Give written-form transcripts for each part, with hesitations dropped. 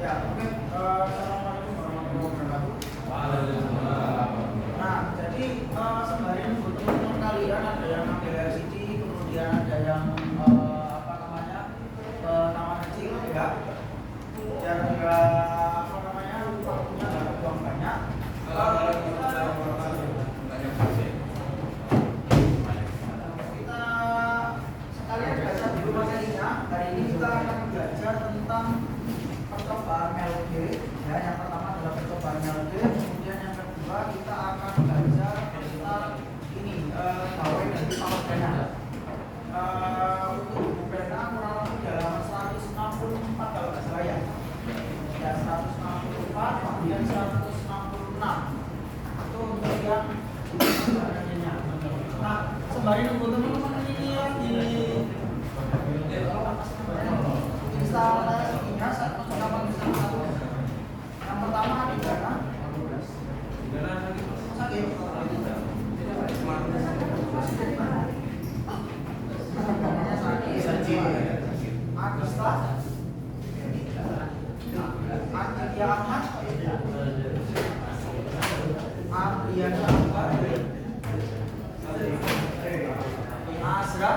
Ya, oke. Assalamualaikum warahmatullahi wabarakatuh. Nah, jadi sembari nunggu teman-teman kalian ada yang ambil LCD, kemudian ada yang taman kecil ya. Dan juga waktunya nggak terbuang banyak. Kita sekalian baca dulu materinya. Hari ini kita akan belajar tentang percobaan LG. Ya, yang pertama adalah percobaan LG. Kemudian yang kedua kita akan belajar tentang ini gawai dari PowerPoint. Untuk buku pena kurang lebih dalam 164 kalau nggak salah ya. Ya 164, kemudian 166. Itu untuk yang nah, sembari nunggu teman-teman ini lagi instalasinya 181. Yang pertama di mana? Sakit. Namanya sakit. Agista. Aditya Ahmad. Adriana Ahmad. Azra.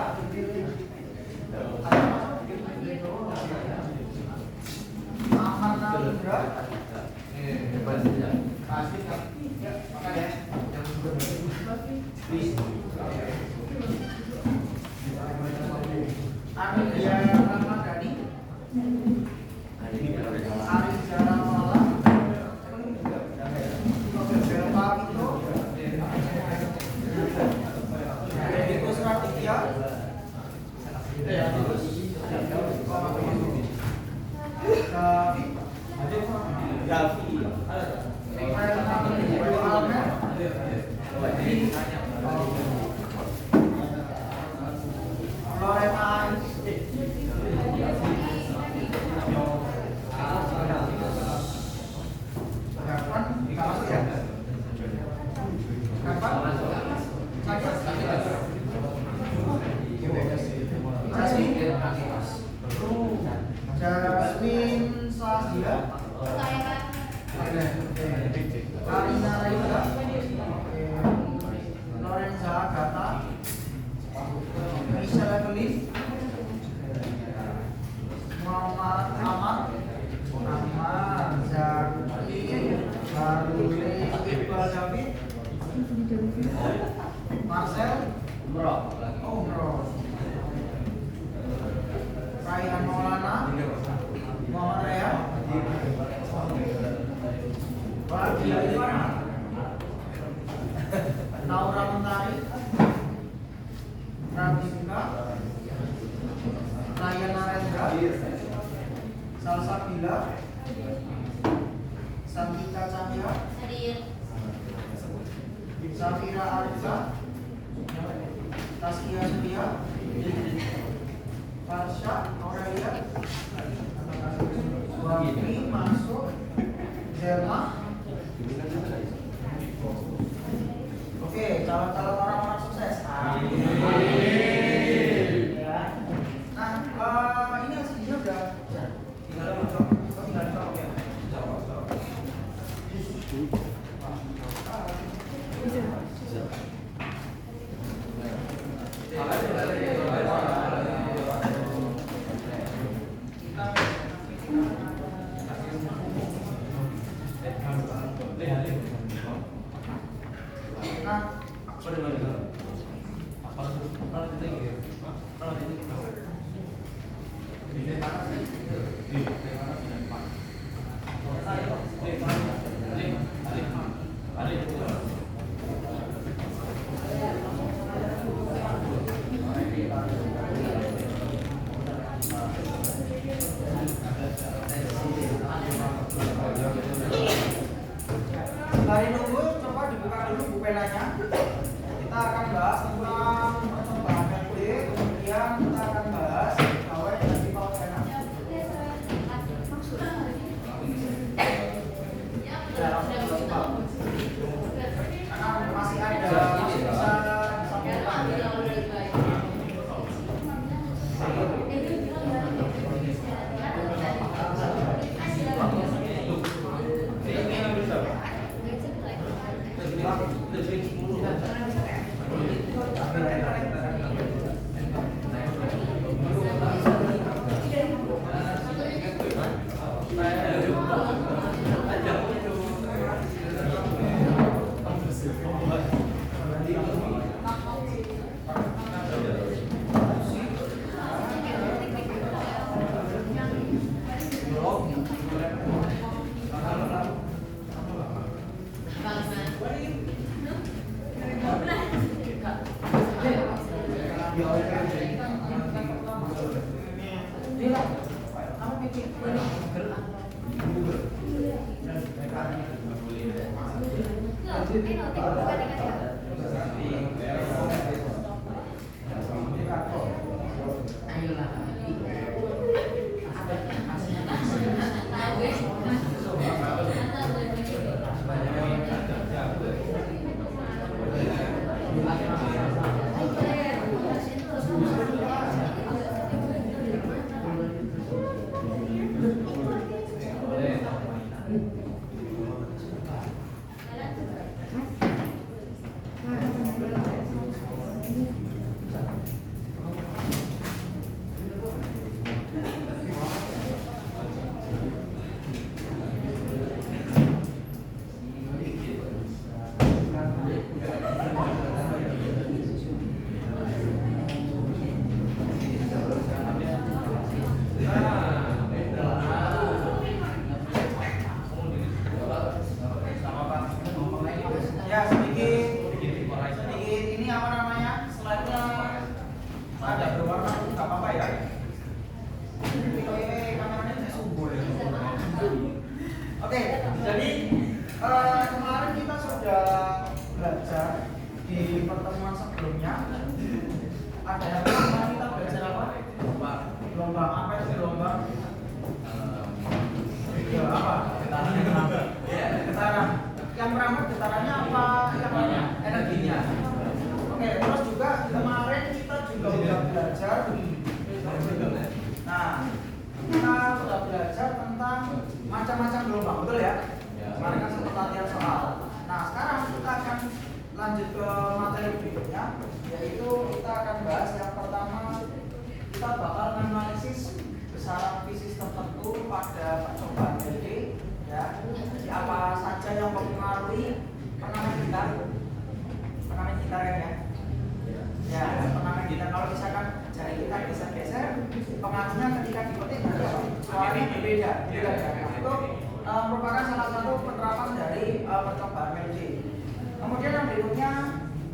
Ahmad Nalindra. Andrea Ramadhani, Arija Ramala, Belva Vito, Dediko Sraditya, Jasmine Sahia, Karina Raisa, Lorenza Agatha, Michelle Evelyn, Muhammad Ahmad, Ahmad Zakri, Barule Iqbal David, Marcel, Raihan Maulana, Muhammad Raya, Bahagia Irfan, Naura Mentari, Radhika, Ryan Narendra, Salsabila, Santika Cahya, Safira Arza, Taskia Surya, Farsha Aurelia, Suami Masuk, Zelma. Oke, calon-calon orang-orang sukses. Ya. Nah, ini hasilnya udah tinggal dicok ya. Hari nunggu, coba dibuka dulu buku penanya. Kita akan bahas tentang percobaan LD, kemudian kita akan bahas gawai dari PowerPoint. Karena masih ada bisa disambungkan. macam-macam gelombang, betul ya? Kemarin kan sempat latihan soal. Nah, sekarang kita akan lanjut ke materi berikutnya, yaitu kita akan bahas yang pertama, kita bakal menganalisis besaran fisis tertentu pada percobaan LD, ya. Jadi apa saja yang mempengaruhi pengaman gitar ya? Ya, pengaman gitar kalau misalkan jari kita geser-geser, pengaruhnya ketika dipetik berarti apa? Suaranya berbeda. Itu merupakan salah satu penerapan dari percobaan melodi. Kemudian yang berikutnya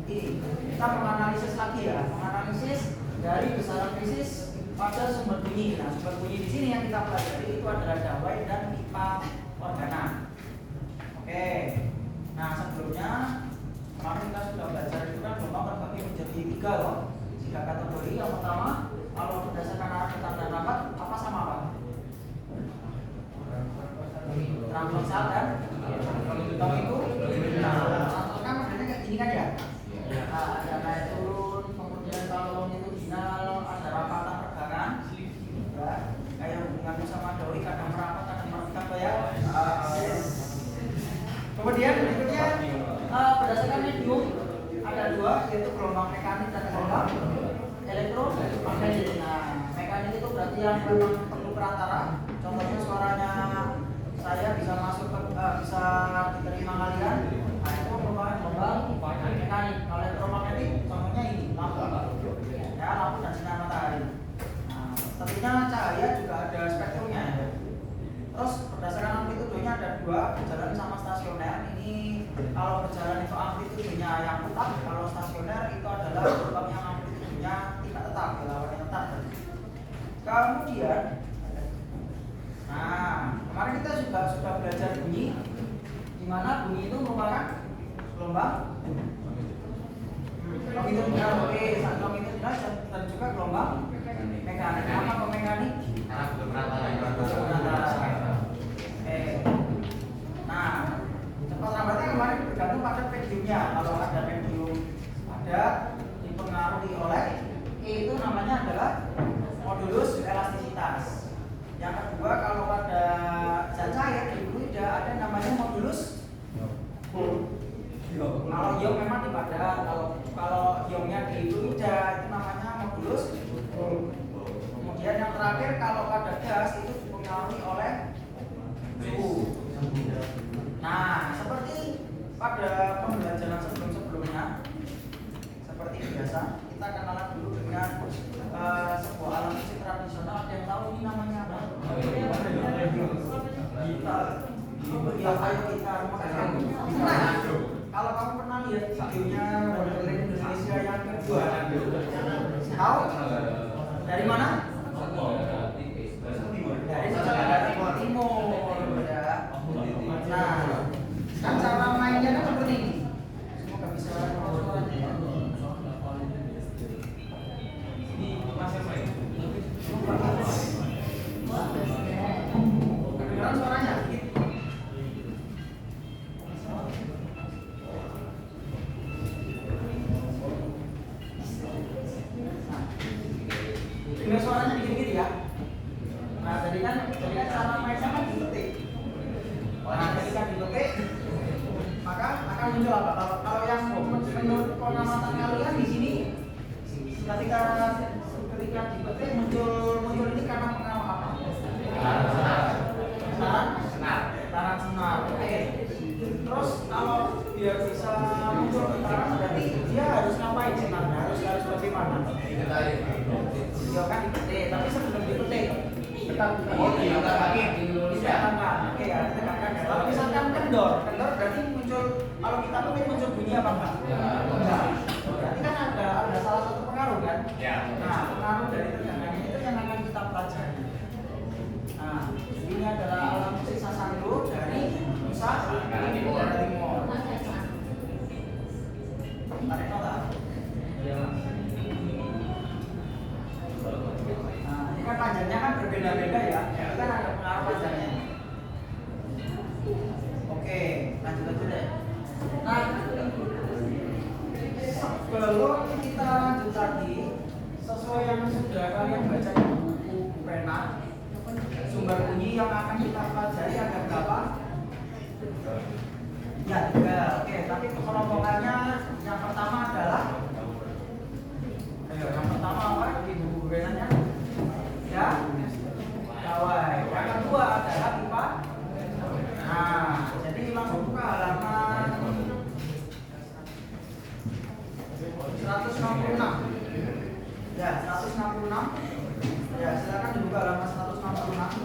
ini kita menganalisis lagi ya, menganalisis dari besaran fisis pada sumber bunyi. Nah, sumber bunyi di sini yang kita pelajari itu adalah dawai dan pipa organa. Oke. Nah, sebelumnya kemarin kita sudah belajar itu kan gelombang terbagi menjadi tiga kategori. Yang pertama, kalau berdasarkan arah tetap dan rapat, apa sama apa? Transversal dan hitam itu kan makanya kayak gini kan ya? Ada naik turun, kemudian kalau itu final ada rapatan pergangan, ya, kayak hubungan sama doi kadang merapat kadang merangkap ya. Kemudian berikutnya berdasarkan medium ada dua, yaitu gelombang mekanik dan gelombang elektromagnetik. Nah, mekanik itu berarti yang memang perlu perantara. Contohnya suaranya saya bisa masuk ke bisa diterima kalian. Nah, itu merupakan gelombang mekanik. Kalau elektromagnetik contohnya ini lampu, ya, lampu dan sinar matahari. Nah, tentunya cahaya juga ada spektrumnya. Ya. Terus berdasarkan amplitudenya ada dua, berjalan sama stasioner. Ini kalau berjalan itu amplitudenya yang tetap, kalau stasioner itu adalah gelombang yang amplitudenya tidak tetap, lawannya tetap. Kemudian, nah kemarin kita juga sudah belajar bunyi, di mana bunyi itu merupakan gelombang longitudinal dan juga gelombang mekanik. Apa mekanik? Nah, cepat lambatnya kemarin bergantung pada mediumnya. Kalau ada medium padat dipengaruhi oleh E, itu namanya adalah modulus elastisitas. Yang kedua, kalau pada zat cair di fluida ada namanya modulus. Kalau ion memang di padat, kalau ionnya di fluida itu namanya modulus. Kemudian yang terakhir kalau pada gas itu Ya ayo kita nah, kalau kamu pernah lihat videonya Wonderland Indonesia yang kedua, tahu dari mana? Dari Jawa Timur ya. Nah, kan cara mainnya kan seperti ini. Semoga bisa suaranya. Ini masih main. Kedengaran suaranya? Dengar suaranya dikit-dikit ya. Nah, tadi kan cara mainnya kan dipetik. Nah, ketika dipetik, maka akan muncul apa? Kalau yang menurut pengamatan kalian di sini, ketika dipetik muncul ini karena pengaruh apa? Taran senar. Oke. Terus kalau biar bisa muncul getaran berarti dia harus ngapain senarnya? Harus bagaimana? Ya kan dipetik, tapi sebelum dipetik ditekankan. Oke ya, ditekankan. Kalau misalkan kendor berarti muncul, kalau kita petik muncul bunyi apa enggak? Enggak. Berarti kan ada salah satu pengaruh kan? Ya. Nah, pengaruh dari tegangannya itu yang akan kita pelajari. Nah, ini adalah alat musik Sasando dari Nusa Tenggara Timur. Tarik nota. Nah, ini kan panjangnya kan berbeda-beda ya. Ini kan ada pengaruh panjangnya. Oke, lanjut deh. Nah, sebelum kita lanjut lagi, sesuai yang sudah kalian baca di buku pena, sumber bunyi yang akan kita pelajari ada berapa? Ya, 3. Oke, tapi kelompokannya yang pertama adalah yang pertama apa di buku penanya? Ya, gawai. Yang kedua adalah pipa. Nah, jadi langsung buka halaman 166. Ya, 166. Ya, silakan dibuka halaman 166.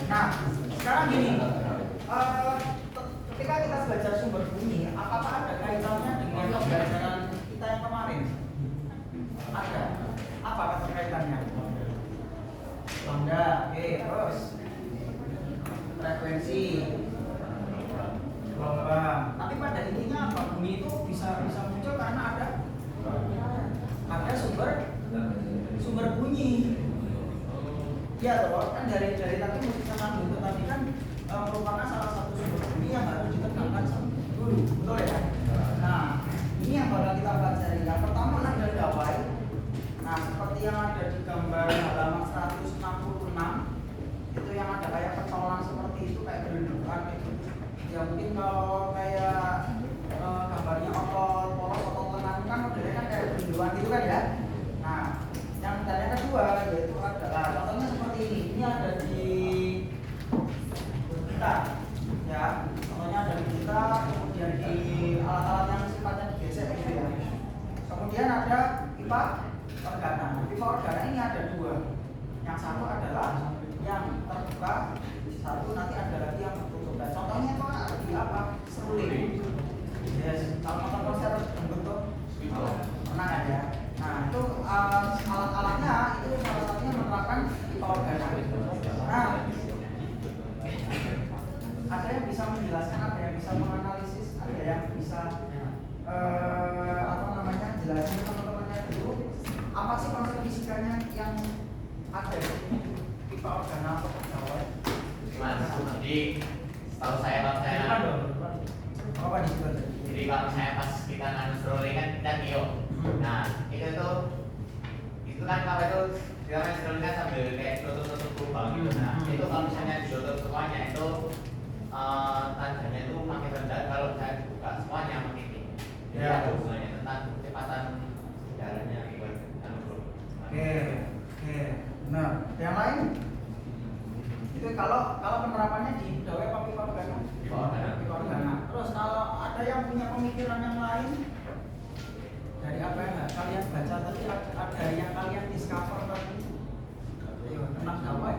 Nah, sekarang gini. Ketika kita belajar sumber bunyi, apakah ada kaitannya dengan pembelajaran kita yang kemarin? Ada. Apa keterkaitannya? Lambda, oke, terus frekuensi, gelombang. Tapi pada intinya apa? Bunyi itu bisa muncul karena ada sumber bunyi. Ya, toh kan dari tadi musik Sasando itu tadi kan merupakan salah satu sumber bunyi yang harus ditekankan dulu, betul ya? Nah, ini yang bakal kita pelajari. Yang pertama ada gawai. Nah, seperti yang ada di gambar halaman 166, itu yang ada kayak pentolan seperti itu, kayak berlendukan gitu. Ya mungkin kalau kayak gambarnya otot polos, otot lengan kan modelnya kan kayak berlendukan gitu kan ya. Nah, yang kedua yaitu adalah contohnya seperti ini. Ini ada di kita, ya. Contohnya ada di kita, kemudian di alat-alat yang sifatnya digesek gitu ya. Kemudian ada pipa organa. Pipa organa ini ada 2. Yang satu adalah yang terbuka, satu nanti ada lagi yang tertutup. Dan contohnya itu ada di apa? Seruling. Yes, kalau nonton konser bentuk pernah kan ya? Nah, itu alat-alatnya itu salah satunya menerapkan pipa organa. Nah, ada yang bisa menjelaskan, ada yang bisa menganalisis, ada yang bisa jelasin teman-temannya dulu apa sih konsep fisikanya yang ada di pipa organa atau pegawai? Jadi setahu saya apa di situ? Jadi kalau saya pas kita strolling kan kita tiup. Nah itu kan apa itu kita strolling kan sambil kayak tutup lubang gitu. Nah itu kalau misalnya ditutup semuanya itu tandanya itu makin rendah, kalau saya buka semuanya makin tinggi. Jadi ada hubungannya tentang kecepatan jalannya gitu. Oke. Nah, yang lain itu kalau penerapannya di pegawai apa pipa organa? Pipa organa. Terus kalau ada yang punya pemikiran yang lain dari apa yang kalian baca tadi, ada yang kalian discover tadi? Ayo, tentang gawai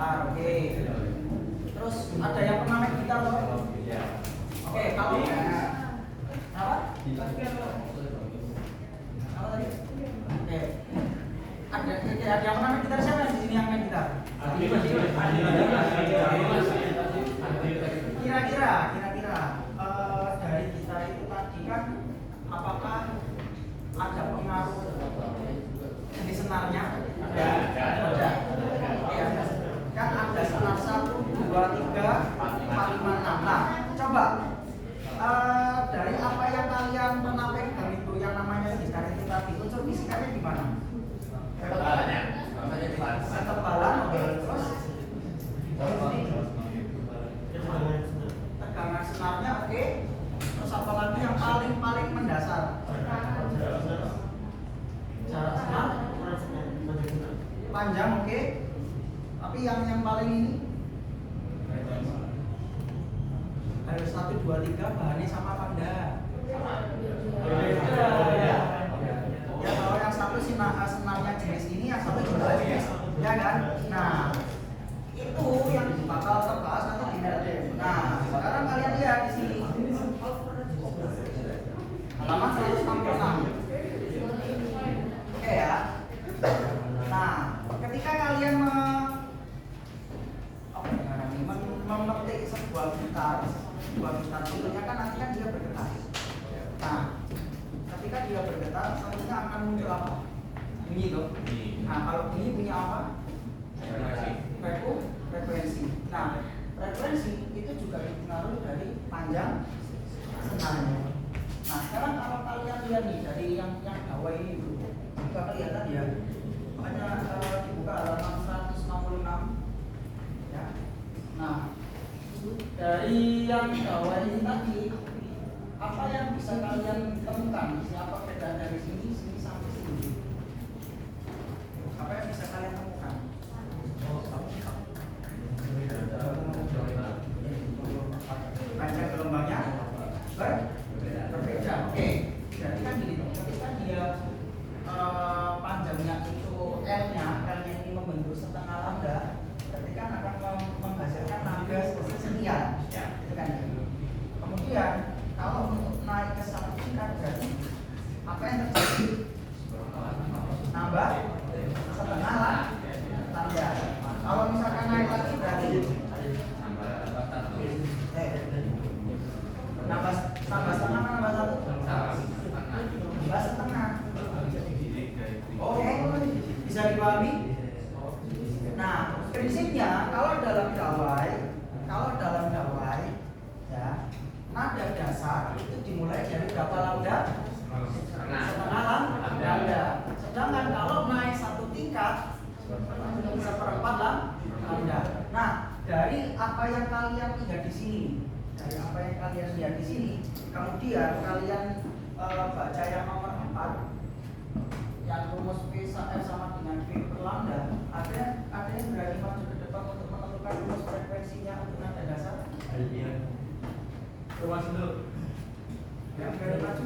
gitar, oke. Terus ada yang pernah main gitar loh? Oke, kalau apa? Apa tadi? Oke. Ada yang pernah main gitar, siapa di sini yang main gitar? Kira-kira dari gitar itu tadi kan apakah ada pengaruh di senarnya? Ada. Ya. Kan ada senar 1, 2, 3, 4, 5, 6. Nah, coba dari apa yang kalian pernah pegang itu yang namanya gitar itu tadi, unsur fisikanya di mana? Ketebalan, oke. Terus tegangan senarnya, oke. Terus apa lagi yang paling mendasar? Jarak senar panjang, oke. Tapi yang paling ini harus 1, 2, 3 bahannya sama apa enggak? Ya kalau yang satu senarnya jenis ini, yang satu juga jenis, ya kan? Nah, itu yang bakal terbahas nanti di LDM. Nah, sekarang kalian lihat di sini halaman 166. Oke ya. Nah, ketika kalian memetik sebuah gitar tentunya kan nanti kan dia bergetar. Nah, ketika dia bergetar, tentunya akan muncul apa? Bunyi tuh. Nah, kalau bunyi punya apa? Frekuensi. Nah, frekuensi itu juga dipengaruhi dari panjang senarnya. Nah, sekarang kalau kalian lihat nih dari yang bawah ini dulu, kita kelihatan ya. Makanya dibuka halaman 166. Ya. Nah, dari yang bawah ini tadi, apa yang bisa kalian temukan? Siapa beda dari sini sampai sini? Apa yang bisa kalian temukan? Panjang gelombangnya berbeda. Oke, jadi kan gini, ketika dia panjangnya itu L-nya ini membentuk setengah lambda, ketika akan menghasilkan nada sekian, ya, itu kan. Kemudian kalau untuk naik ke satu tingkat berarti apa yang terjadi? Nambah setengah lambda. Kalau misalkan naik lagi berarti nambah setengah, nambah satu, nambah setengah. Oke, bisa dipahami? Nah, prinsipnya kalau dalam gawai, ya, nada dasar itu dimulai dari berapa lambda? Setengah lambda. Sedangkan kalau naik satu tingkat, seperempat lambda. Nah, dari apa yang kalian lihat di sini, kemudian kalian baca yang nomor 4, yang rumus P sama dengan V per lambda. Ada yang berani maju ke depan untuk menentukan rumus frekuensinya untuk nada dasar? Rumus dulu. Yang berani maju?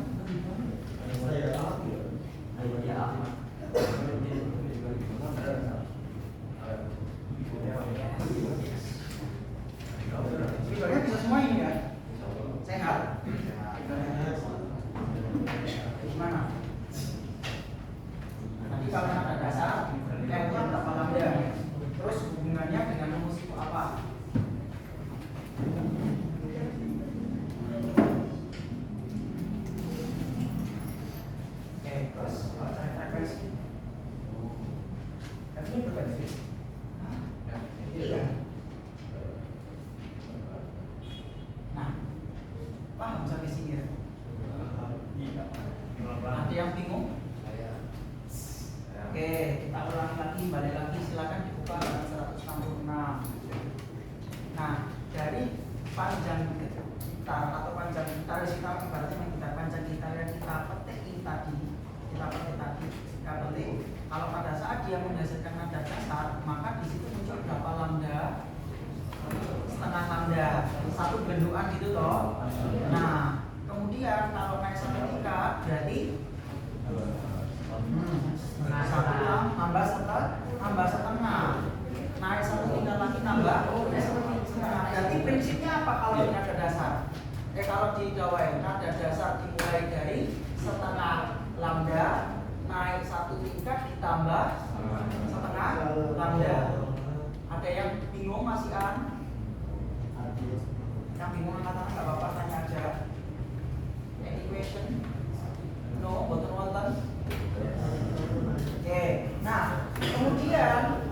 Sebenarnya bisa semua ini ya? Sehat? Gimana? Nanti kalau nada dasar, M-nya berapa lambda? Terus hubungannya dengan rumus itu apa? Oke, terus cari frekuensi. F-nya berapa? Iya. Nah, paham sampai sini ya? Ada yang bingung? Oke, kita ulangi lagi, balik lagi, silakan dibuka halaman 166. Nah, dari panjang gitar atau panjang gitar, kita ibaratnya menggitar panjang gitar yang kita petik tadi, kita petik. Kalau pada saat dia menghasilkan nada dasar, maka di situ muncul berapa lambda? Setengah lambda, satu bentukan gitu toh. Nah, kemudian kalau naik satu tingkat berarti nambah setengah. Naik satu tingkat lagi nambah setengah. Jadi prinsipnya apa kalau di nada dasar? Kalau di Dawai nada dasar dimulai dari setengah lambda naik satu tingkat ditambah setengah lambda. Ada yang bingung masih an? Yang bingung angkat tangan nggak apa-apa, tanya aja. Any question? No, boten wonten. Oke, nah kemudian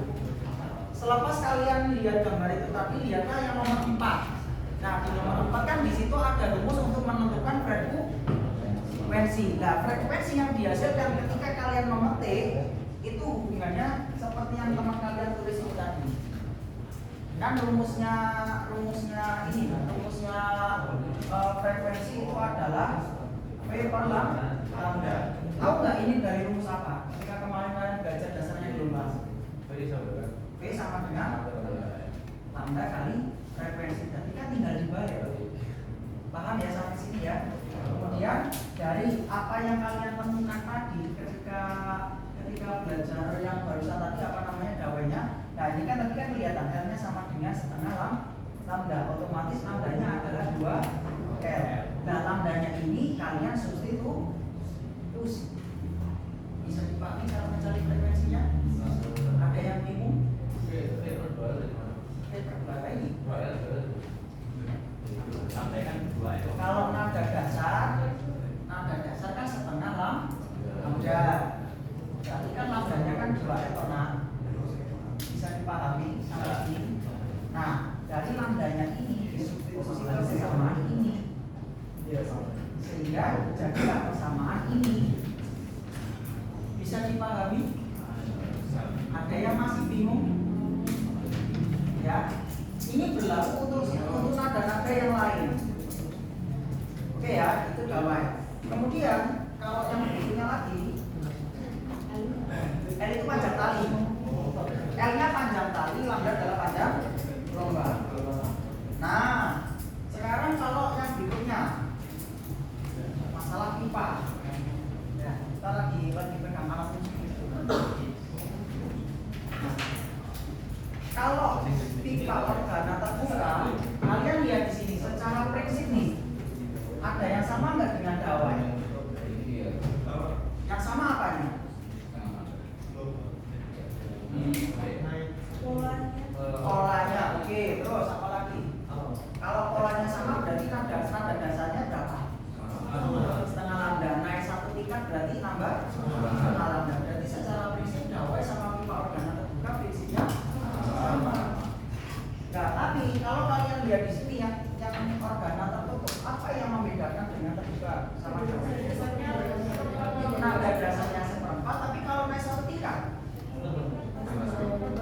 selepas kalian lihat gambar itu tadi, lihatlah yang nomor 4. Nah di nomor 4 kan di situ ada rumus untuk menentukan frekuensi. Nah frekuensi yang dihasilkan ketika kalian memetik itu hubungannya seperti yang teman kalian tulis itu tadi. Kan rumusnya ini, rumusnya frekuensi itu adalah V per lambda. Tahu nggak ini dari rumus apa? Ketika kemarin kalian belajar dasarnya di lomba. V sama dengan lambda kali frekuensi. Jadi kan tinggal dibalik. Paham ya sampai sini ya? Kemudian dari apa yang kalian temukan tadi ketika belajar yang barusan tadi apa namanya dawainya. Nah ini kan tadi kan kelihatan L-nya sama dengan setengah lambda. Otomatis lambdanya adalah 2 L. Nah lambdanya ini kalian substitusi. Bisa dipahami cara mencari frekuensinya? Ada yang bingung? Kalau nada dasar kan setengah lambda. Berarti kan lambdanya kan 2 L. Bisa dipahami sampai sini. Nah, dari lambdanya ini disubstitusi ke persamaan ini, sehingga jadilah persamaan ini. Bisa dipahami? Ada yang masih bingung? Ya, ini berlaku untuk nada-nada yang lain. Oke ya, itu Dawai. Kemudian kalau yang berikutnya lagi, L itu panjang tali. L-nya panjang tali, lambda adalah panjang gelombang. Nah, sekarang kalau yang berikutnya masalah pipa. Ya, kita lagi pegang alat musik. Kalau pipa organa terbuka, kalian lihat di sini secara prinsip nih, ada yang sama nggak dengan Dawai? Yang sama apanya? Polanya, oke. Terus apa lagi? Kalau polanya sama berarti nada dasarnya berapa? Setengah lambda. Naik satu tingkat berarti nambah setengah lambda. Berarti secara prinsip Dawai sama pipa organa terbuka prinsipnya sama. Nah, tapi kalau kalian lihat di sini yang organa tertutup, apa yang membedakan dengan terbuka sama Dawai? Nada dasarnya seperempat, tapi kalau naik satu tingkat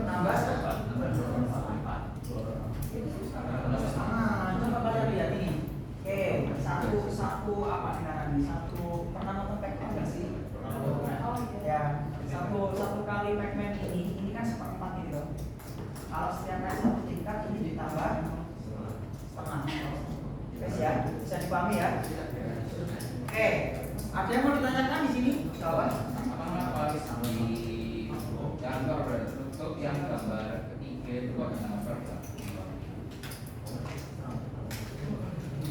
nambah setengah. Coba kalian lihat ini. Oke, satu apa ini? Satu pernah nonton Pac-Man nggak sih? Ya, satu kali Pac-Man ini kan seperempat gitu. Kalau setiap naik satu tingkat ini ditambah setengah. Guys ya, bisa dipahami ya? Oke, ada yang mau ditanyakan di sini? Kawan? Yang gambar ketiga itu ada nomor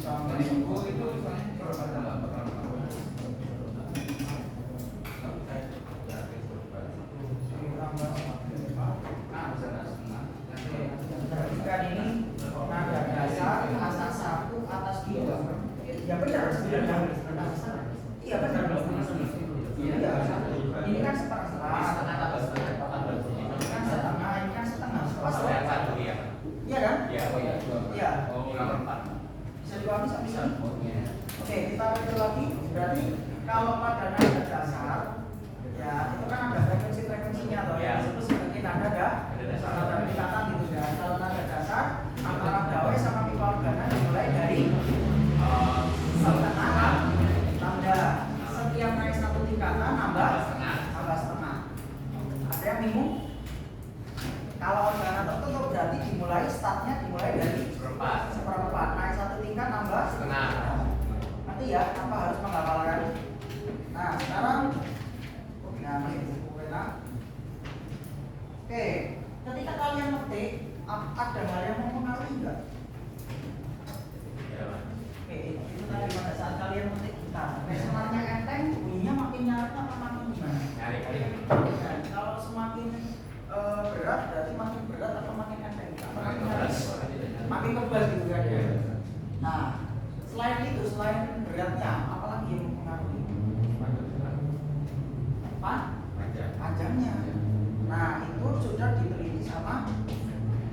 sama itu ada Perhatikan ini nada dasar atas 1 atas 2. Ya benar, sebenarnya. Iya benar. Iya. Ini kan seperempat. Iya kan? Iya. Bisa dipahami sampai sini? Oke, kita lanjut lagi. Berarti kalau pada nada dasar, ya itu kan ada frekuensinya atau yang disebut sebagai nada tingkatan gitu kan. Kalau nada dasar antara Dawai sama pipa organa dimulai dari setengah lambda. Setiap naik satu tingkatan nambah setengah. Ada yang bingung? Kalau organa tertutup berarti startnya dimulai dari seperempat. Naik satu tingkat nambah setengah. Nanti ya, apa harus menghafalkan? Nah, sekarang Oke, ketika kalian metik ada hal yang mempengaruhi nggak? Ya, Pak. Oke, itu tadi pada saat kalian metik gitar, resonannya enteng, bunyinya makin nyaring apa makin gimana? Nyari. Ya, kalau semakin berat, berarti makin berat atau makin enteng? Apa makin nyaring? Makin kebal gitu kan ya. Nah, selain itu, selain beratnya, apalagi yang mempengaruhi? Apa? Panjangnya. Nah, itu sudah diteliti sama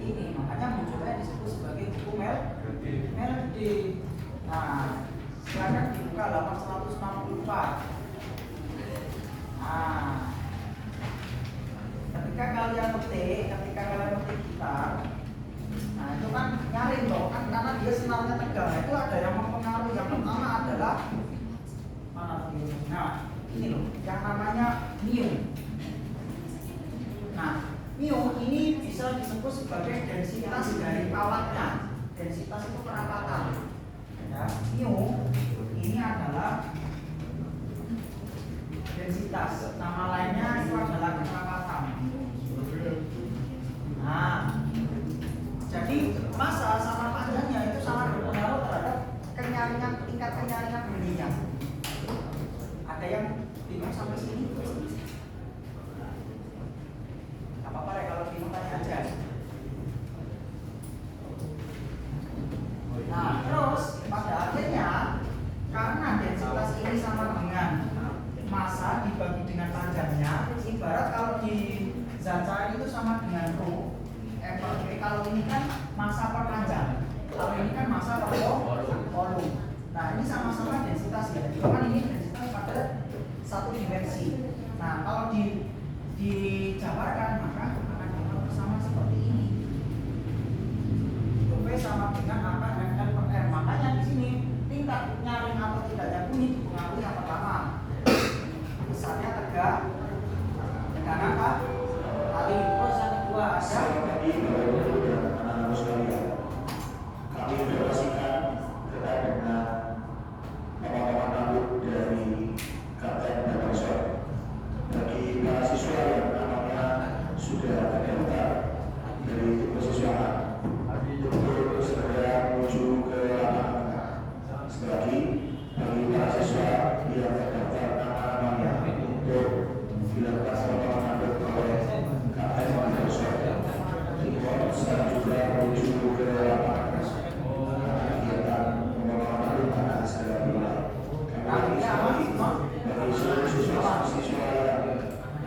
ini, makanya munculnya disebut sebagai buku melodi. Nah, silakan dibuka halaman 164. Nah, ketika kalian metik gitar, nah itu kan nyaring loh, kan karena dia senarnya tegang, itu ada yang mempengaruhi. Yang pertama adalah mana tuh? Nah, ini loh, yang namanya mium. Nah, mium ini bisa disebut sebagai densitas dari alatnya. Densitas itu perapatan. Ya, mium ini adalah densitas. Nama lainnya itu adalah kerapatan. Nah, jadi massa sama panjangnya itu sangat berpengaruh terhadap kenyaringan, tingkat kenyaringan bunyinya. Ada yang bingung sampai sini? Gak apa-apa ya kalau bingung tanya aja. Nah, terus pada akhirnya karena densitas ini sama dengan massa dibagi dengan panjangnya, ibarat kalau di Zacha itu sama dengan rho. Kalau ini kan massa per panjang, kalau ini kan massa per volume. Nah, ini sama-sama densitas ya. Cuma ini densitas pada satu dimensi. Nah, kalau dijabarkan maka akan sama seperti ini. P sama dengan angka N per R. Makanya di sini tingkat nyaring atau tidaknya bunyi dipengaruhi yang pertama. Besarnya tegak, tegangan apa? Tali. Terus yang kedua ada kami informasikan terkait dengan pemaparan rambut dari Kapten dan Resort. Bagi para siswa yang namanya sudah terdaftar dari kepesiswaan, untuk segera menuju ke lapangan. Sekali lagi, bagi para siswa yang terdaftar nama-namanya untuk dilakukan pemaparan rambut oleh Kapten dan Resort. Sekarang juga menuju ke lapangan. Kegiatan pemaparan rambut akan segera dimulai. Bagi seluruh siswa-siswa yang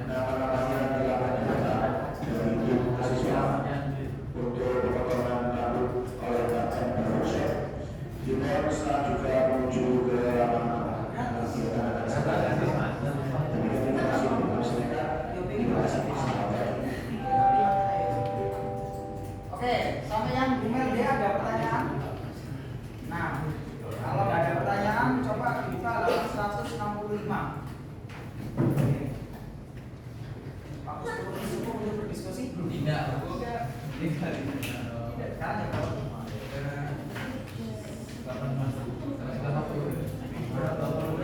nama-namanya telah terdaftar dari grup siswa untuk pemotongan rambut oleh Kapten Berfungsi, dimulai setelah juga menuju ke lapangan. Kegiatan akan segera dimulai. Demikian terima kasih untuk kami silakan. Terima kasih. Selamat pagi. Oke, sampai yang Bumel dia ada pertanyaan? Nah, kalau nggak ada pertanyaan, coba dibuka halaman 165. Oke. Aku sebelum disuruh untuk berdiskusi? Tidak, aku Tidak, kan ya kalau kapan masuk?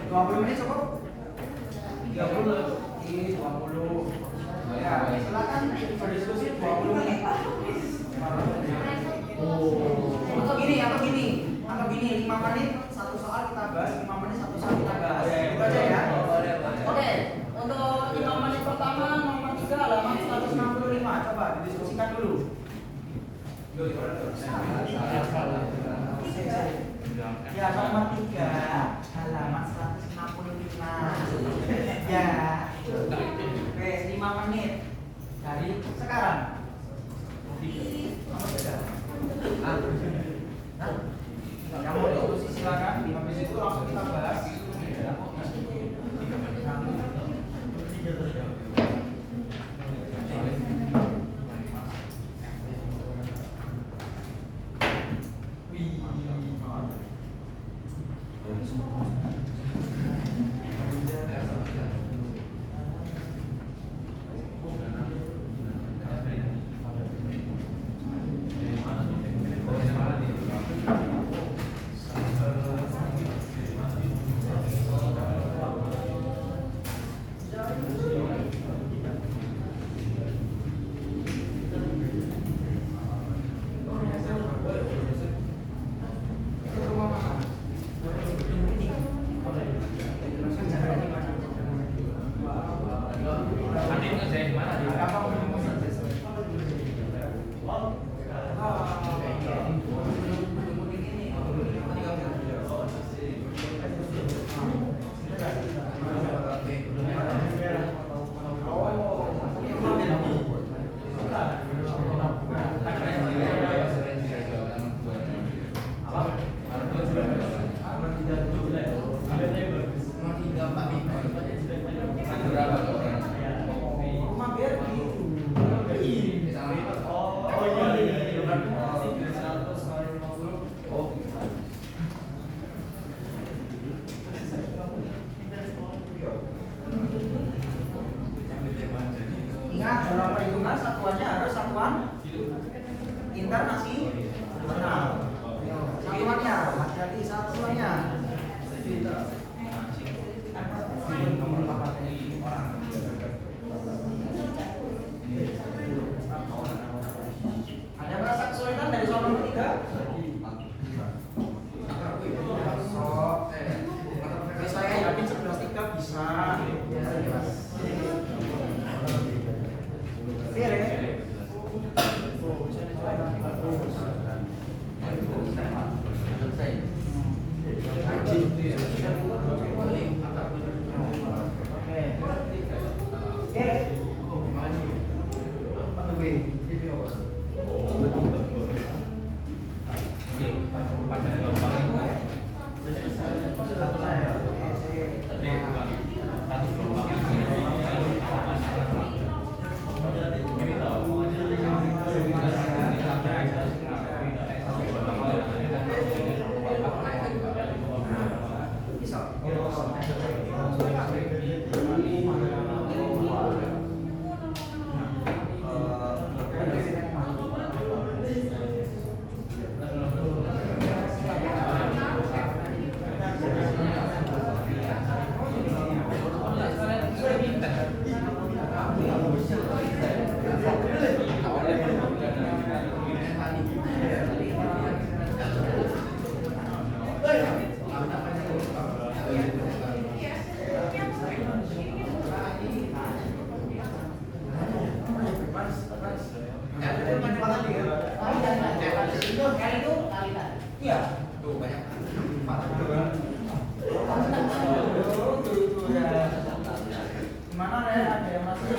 20 menit cukup? 30. 20. Ya, silakan berdiskusi 20 menit. Atau gini, 5 menit satu soal kita bahas, 5 menit satu soal kita bahas. Itu aja ya. Oke, untuk 5 menit pertama nomor 3 halaman 165. Coba didiskusikan dulu. Ya, nomor 3 halaman 165. Ya. Oke, 5 menit dari sekarang. Yang mau diskusi silakan. Habis itu langsung kita bahas. nasi kenal. Satuannya, hati-hati satuannya. Ada merasa kesulitan dari soal nomor 3? Saya yakin 11.3 bisa. Clear ya? Gimana ya? Ada yang masih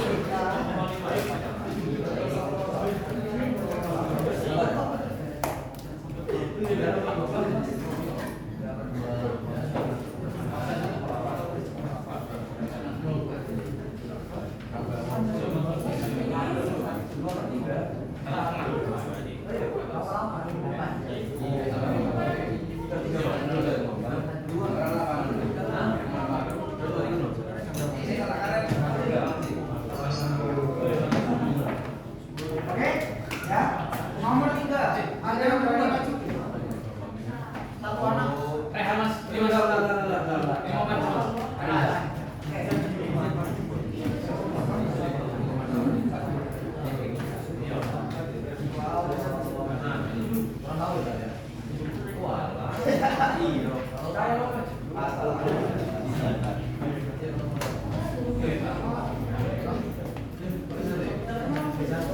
Oke, ya. Nomor 3, ada yang berani maju? Satu anak. Mas, ini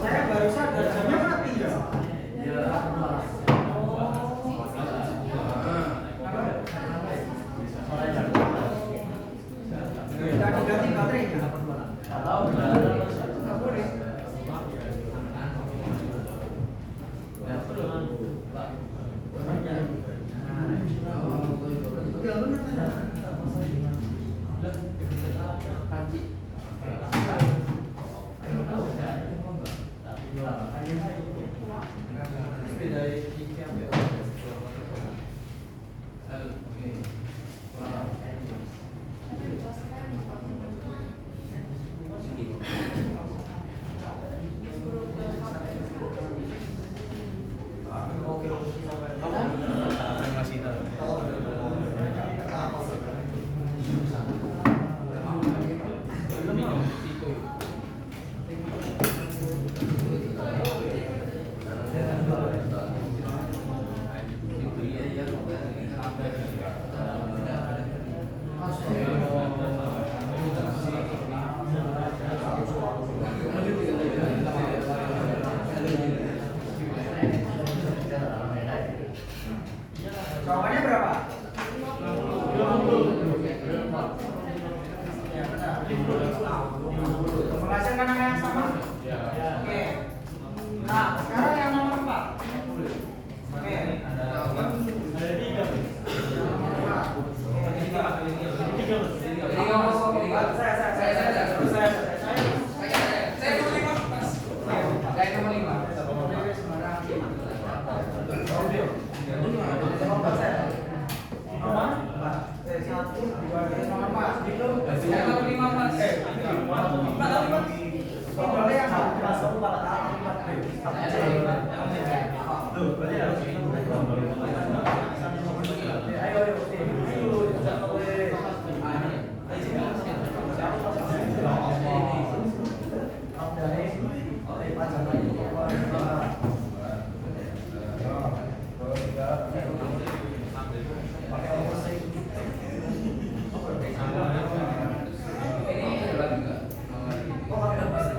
Saya baru sadar jamnya mati ya. Tidak diganti baterainya. Nggak boleh.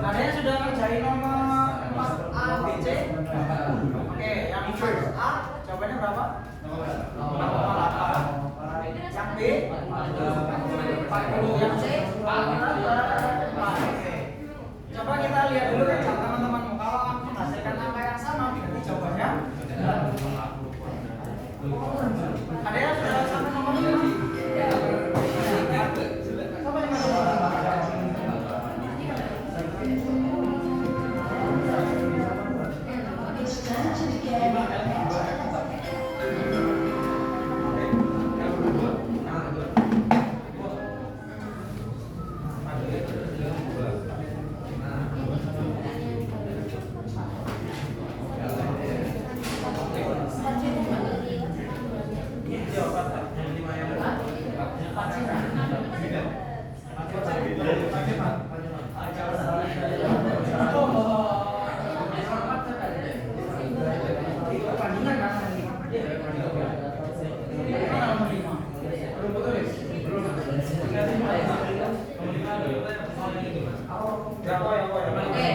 Ada yang sudah ngerjain nomor 4A, B, C? Oke, yang 4A jawabannya berapa? 0,8. Yang B? 40. Yang C? 4. Coba kita lihat dulu kerja teman-temanmu. Kalau menghasilkan angka yang sama, berarti jawabannya ada yang sudah sampai nomor 5? Sampai 5.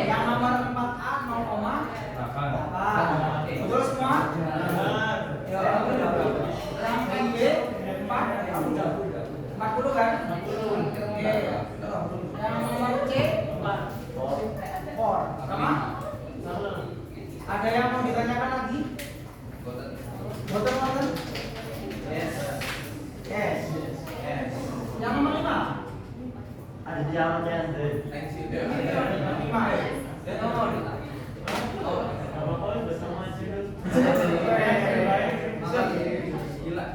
Yang nomor 4A 0,8. Betul semua? Yang B 4 40 kan? Oke. Yang nomor C 4. Sama? Ada yang mau ditanyakan lagi? Boten? Yes. Yang nomor 5? Ada jawabannya. Thanks you. 5 ya? Apa bersama juga. Gila.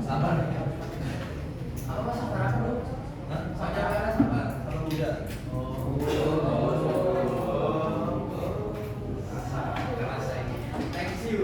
Sabar. Apa sabar apa lu? Sabar. Kalau muda. Thank you.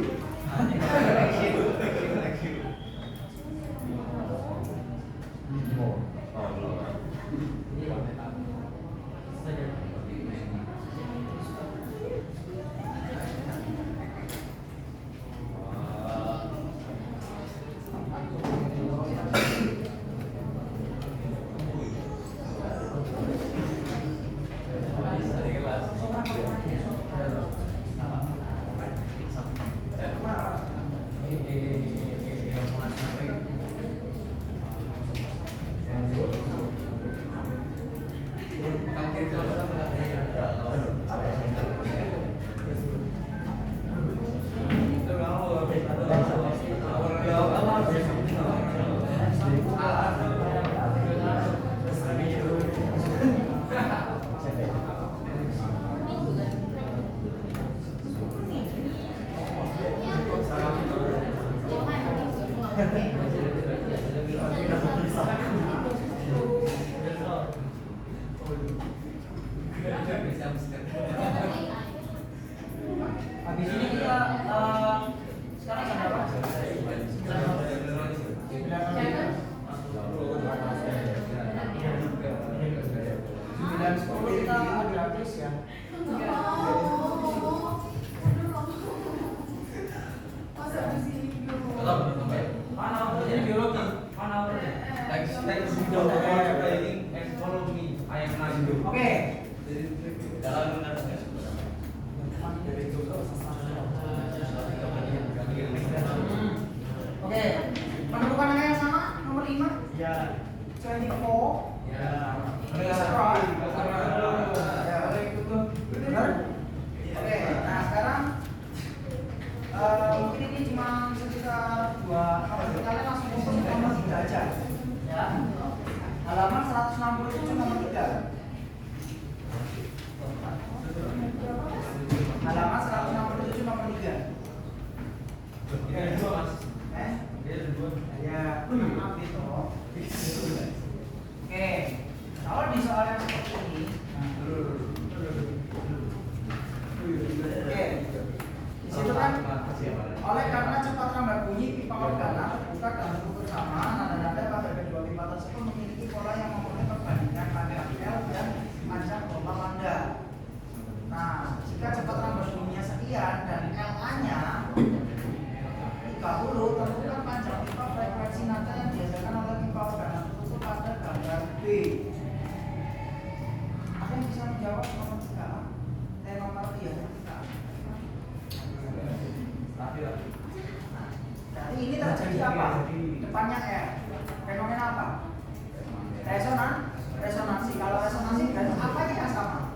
Habis ini kita sekarang jam berapa? 9.10 kita ada quiz ya. Mana ini biologi? Mana Thanks you. And follow me. I am Najido. Oke. Oke. Menemukan angka yang sama nomor 5? Ya. 24. Ya. Right. Benar? Oke, nah sekarang mungkin ini cuma sekitar kalian langsung fokus ke nomor 3 aja. Resonansi. Kalau resonansi kan apanya yang sama?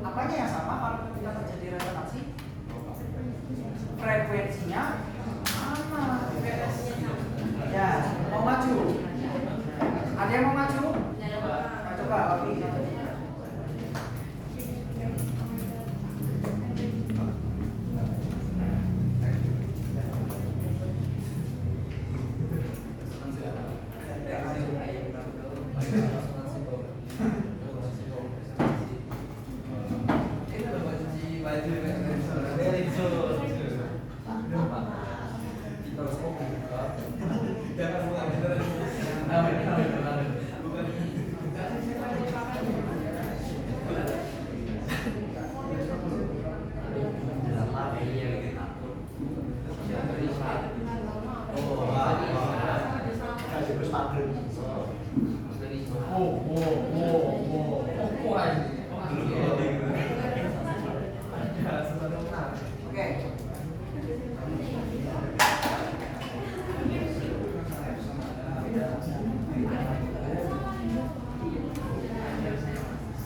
Apanya yang sama kalau ketika terjadi resonansi? Frekuensinya sama. Ya, mau maju? Ada yang mau maju? Nah, coba, oke.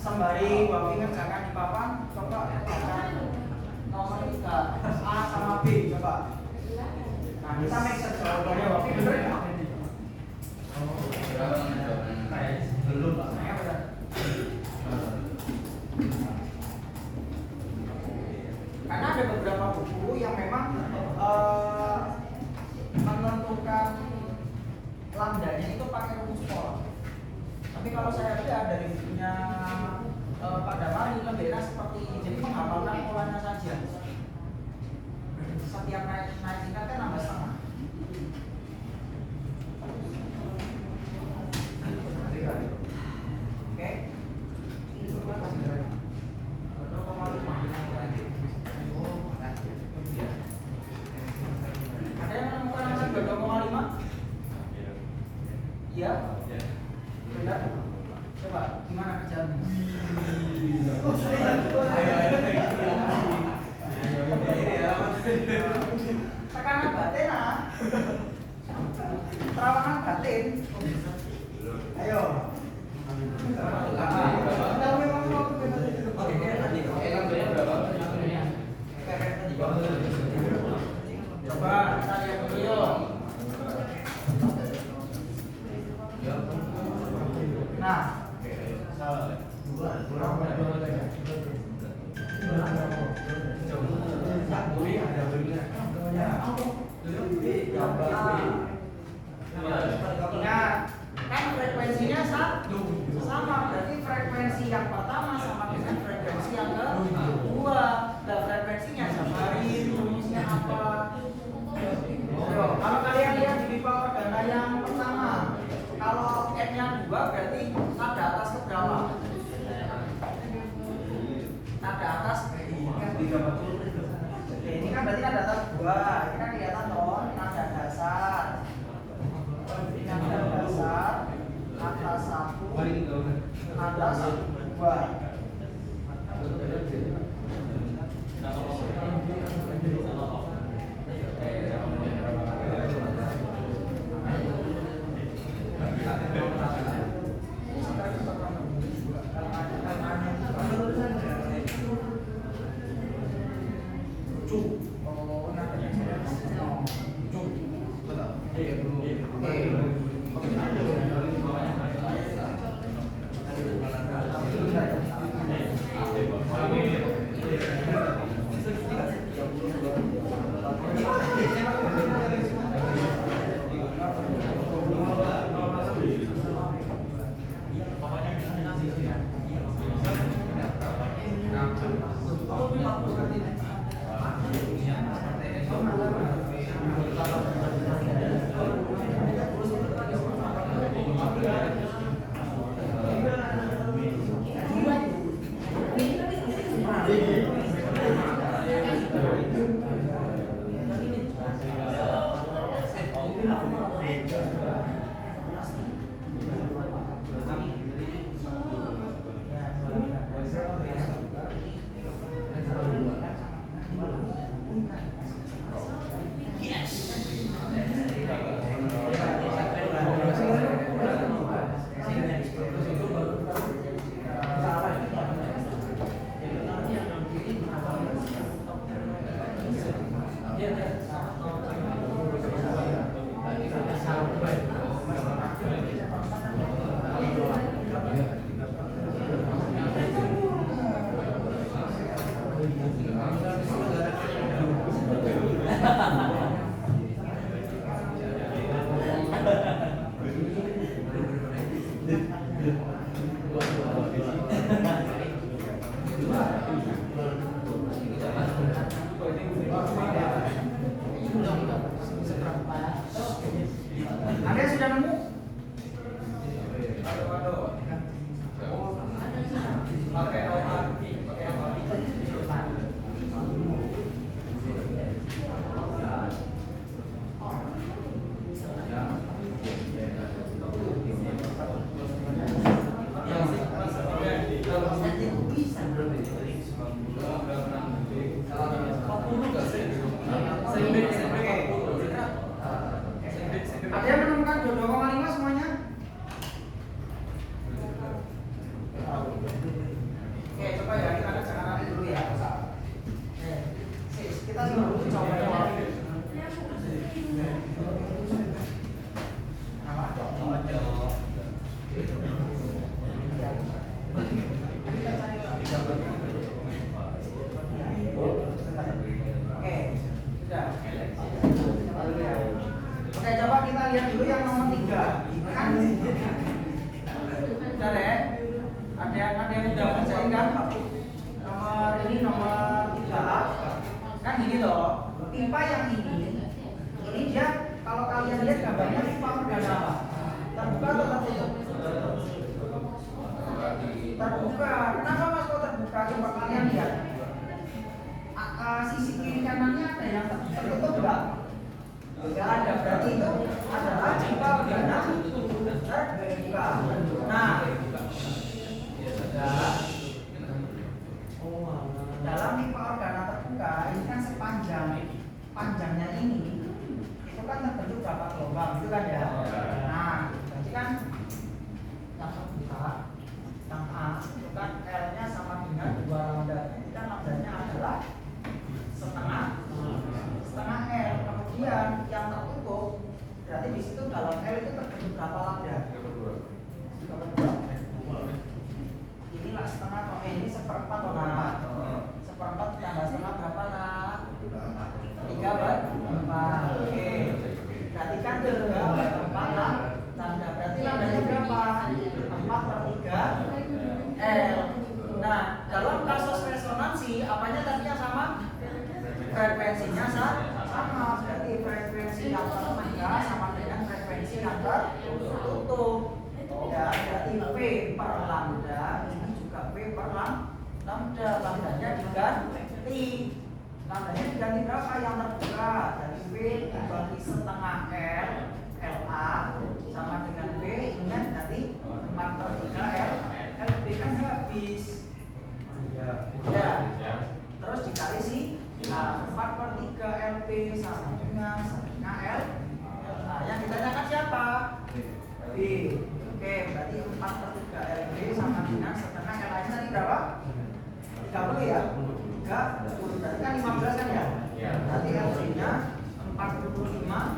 Sembari Bapak ngerjakan di papan, coba akan nomor 3 A sama B coba. Nah kita make sense jawabannya Bapak bener ya? Belum Pak. Saya bener. Karena ada beberapa buku yang memang menentukan lambdanya itu pakai rumus pola. Tapi kalau saya lihat dari bukunya Pak Damari lebih enak seperti jadi menghafalkan polanya saja. Setiap naik tingkat kan nambah setengah. Oke. Ada yang menemukan hasil 2,5? Iya. Benar. Coba gimana kerjaannya? Tekanan batin ah. Terawangan batin. Ayo. Coba kita lihat video. Nah, ingat, kan frekuensinya sama, berarti frekuensi lihat dulu yang nomor 3 kan? Udah deh. Ada yang udah bacain kan? Nomor ini nomor 3 kan gini loh. Pipa yang ini dia kalau kalian lihat gambarnya pipa organa apa? Terbuka atau tertutup? Terbuka. Kenapa mas kok terbuka? Coba kalian lihat. Sisi kiri kanannya ada yang tertutup enggak? Enggak ada. Berarti itu adalah pipa organa terbuka. Nah, dalam pipa organa terbuka ini kan panjangnya ini itu kan terbentuk berapa gelombang itu kan ya. Nah, berarti kan yang terbuka yang A itu kan L-nya sama dengan 2 lambda. Ini kan lambdanya adalah setengah L. Kemudian yang tertutup berarti di situ dalam L itu terbentuk berapa lambda? Inilah setengah atau ini seperempat atau seperempat tambah setengah berapa lah? 3/4. Oke. Berarti kan 3/4 lah. Tanda berarti lambdanya berapa? 4/3 L. Nah, dalam kasus resonansi apanya tadinya sama? Frekuensinya sama. Berarti frekuensi yang terbuka sama dengan frekuensi yang tertutup. Ya, berarti V per lambda ini juga V per lambda. Lambdanya diganti. Lambdanya diganti berapa yang terbuka? Dari V dibagi setengah L LA sama dengan V ingat tadi 4/3 L LB kan habis. Ya. Terus dikali sih 4/3 LB sama dengan setengah L LA. Yang ditanyakan siapa? B. Oke, berarti 4/3 LB sama dengan setengah LA nya tadi berapa? 30 ya? 30, berarti kan 15 kan ya? Berarti LB nya 45.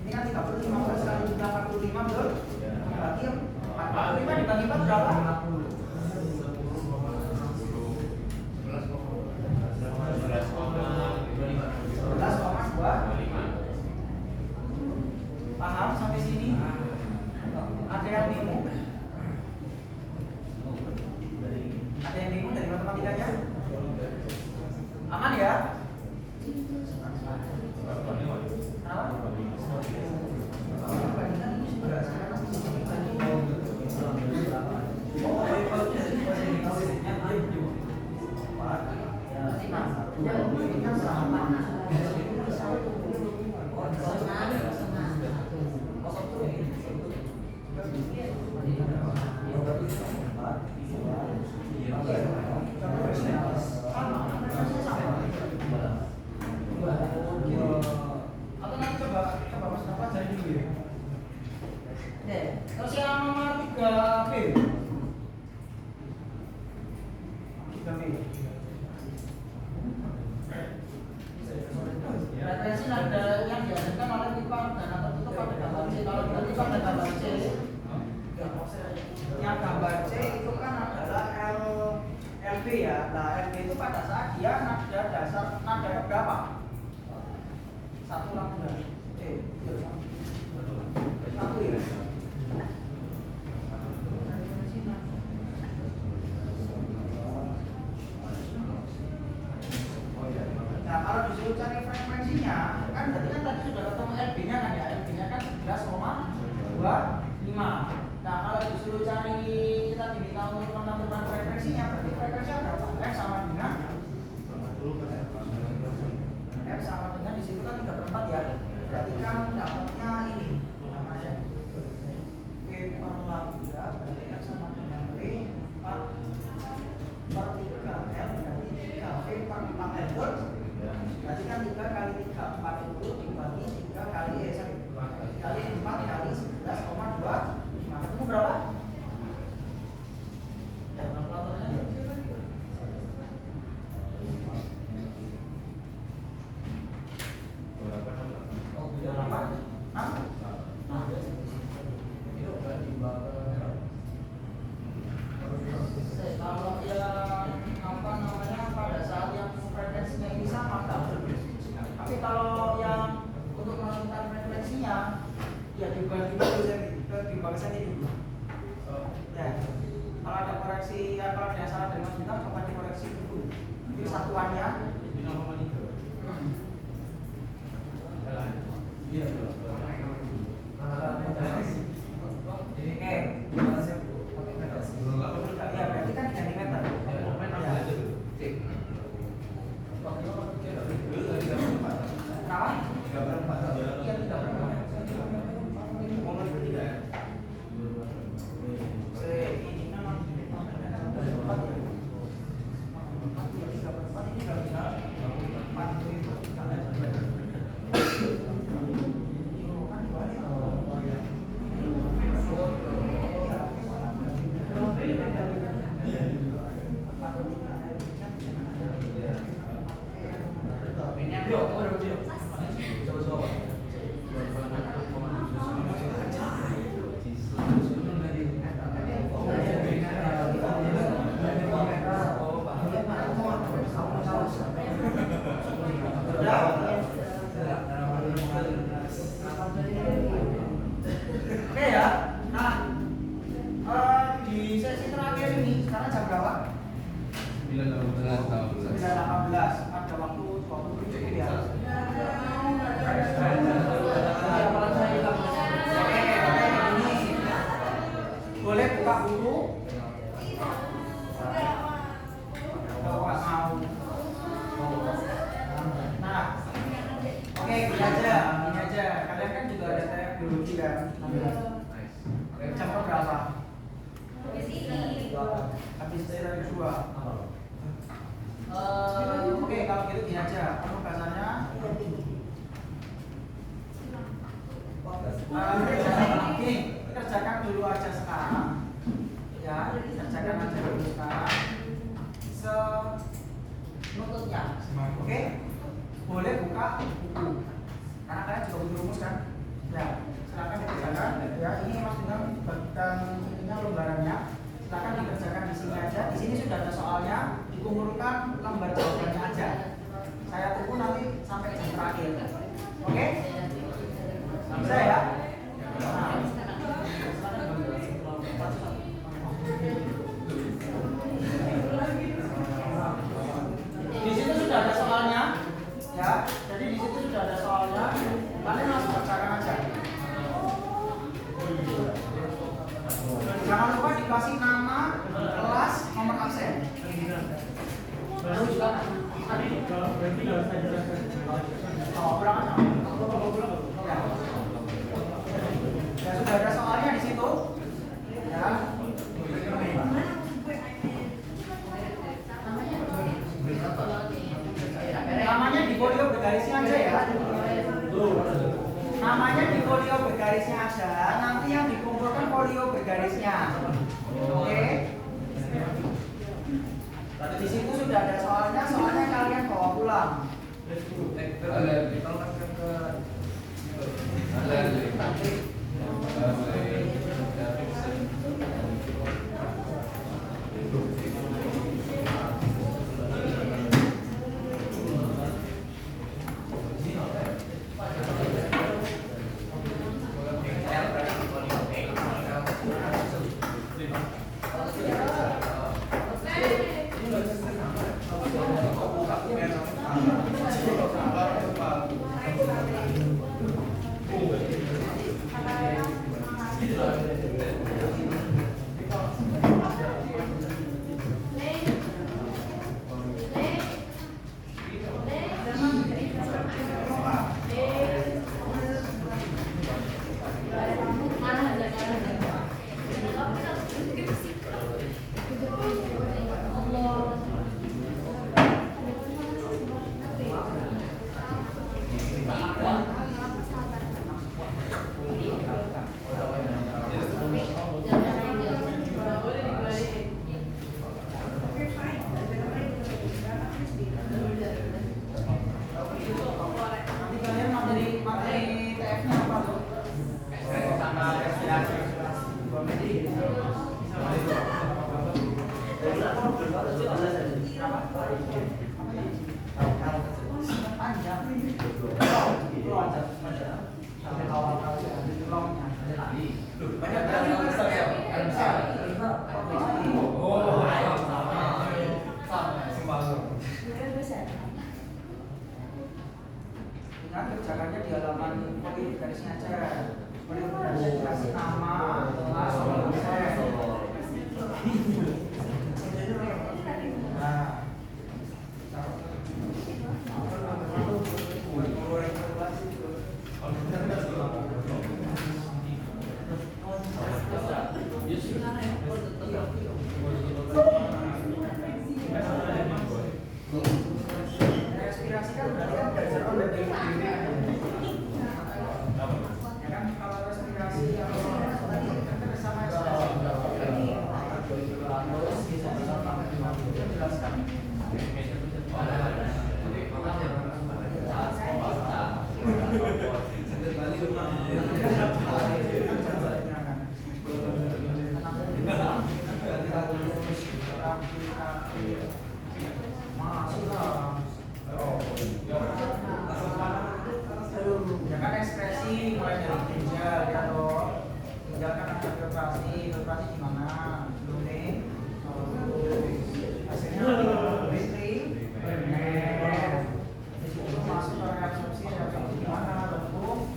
Ini kan 30, 15 kali 45 betul? Bagi 45 dibagi 4 berapa? 11,25. Paham sampai sini? Ada yang bingung? Ada yang bingung dari matematikanya? Aman ya? Atau nanti coba Mas Nova cari dulu ya. Terus yang nomor 3B. 3B. Referensi nada yang dihasilkan oleh pipa organa tertutup pada gambar C. Kalau berarti pada gambar C, yang gambar C itu kan adalah LB ya. Nah, LB itu pada saat dia nada dasar nada berapa? 1 lambda. Satu ya. Nah, kalau disuruh cari frekuensinya, kan berarti kan tadi sudah ketemu LB-nya kan ya. LB-nya kan 11,25. Nah, kalau disuruh cari kita diminta untuk menentukan frekuensinya, berarti frekuensinya berapa? F sama dengan F sama dengan di situ kan 3/4 ya. Berarti kan dapatnya ini namanya V per lambda, berarti F sama dengan V 4/3 L, berarti 3 V per 4 L. Berarti kan 3 kali 3 40 dibagi 3 kali kali 4 kali 11,2. Ketemu berapa? Ya, kalkulatornya. Oh, beda berapa? 6. Kalau yang apa namanya pada saat yang frekuensinya ini sama, tapi kalau yang untuk menentukan frekuensinya Ya diubah ke sini dulu. Ya. Kalau ada koreksi, ya, kalau ada salah dari Mas Bintang, coba dikoreksi dulu. Jadi satuannya. Iya. Ya berarti kan 3 meter. Oke ya. Nah, di sesi terakhir ini sekarang jam berapa? 9.18. Ada waktu 20 menit ya. Boleh buka buku? Nah, oke, gini aja. Kalian kan juga ada tes biologi kan? Jam berapa? Habis dari 2. Oke, kalau gitu gini aja. Penugasannya gini, kerjakan dulu aja sekarang. Ya, kerjakan aja dulu sekarang. Senututnya. Oke? Boleh buka buku. Karena kalian juga butuh rumus kan? Ya, silakan dikerjakan. Ya, ini Mas Bintang bagikan ininya lembarannya. Silakan dikerjakan di sini aja. Di sini sudah ada soalnya. Dikumpulkan lembar jawabannya aja. Saya tunggu nanti sampai jam terakhir. Oke? Bisa ya? Nah. Di situ sudah ada soalnya, ya. Jadi di situ sudah ada soalnya. Kalian langsung kerjakan aja. Jangan lupa dikasih nama, kelas, nomor absen. Oh, berangkat. Ya. Ya sudah ada soalnya di situ. Ya. Namanya di folio bergarisnya aja ya. Namanya di folio bergarisnya aja. Nanti yang dikumpulkan folio bergarisnya. Oke. Di situ sudah ada soalnya kalian bawa pulang. garisnya aja. Kemudian dikasih nama, kelas, proses. Nah, respirasi kan berarti kan belajar on the day to day. Ya kan kalau respirasi yang kan sama ini terus bisa jelaskan. Ya kan ekspresi mulai dari ginjal ya toh. Ginjal kan ada filtrasi gimana? Belum nih. Hasilnya breathing, itu masuk ke reabsorpsi gimana? Bentuk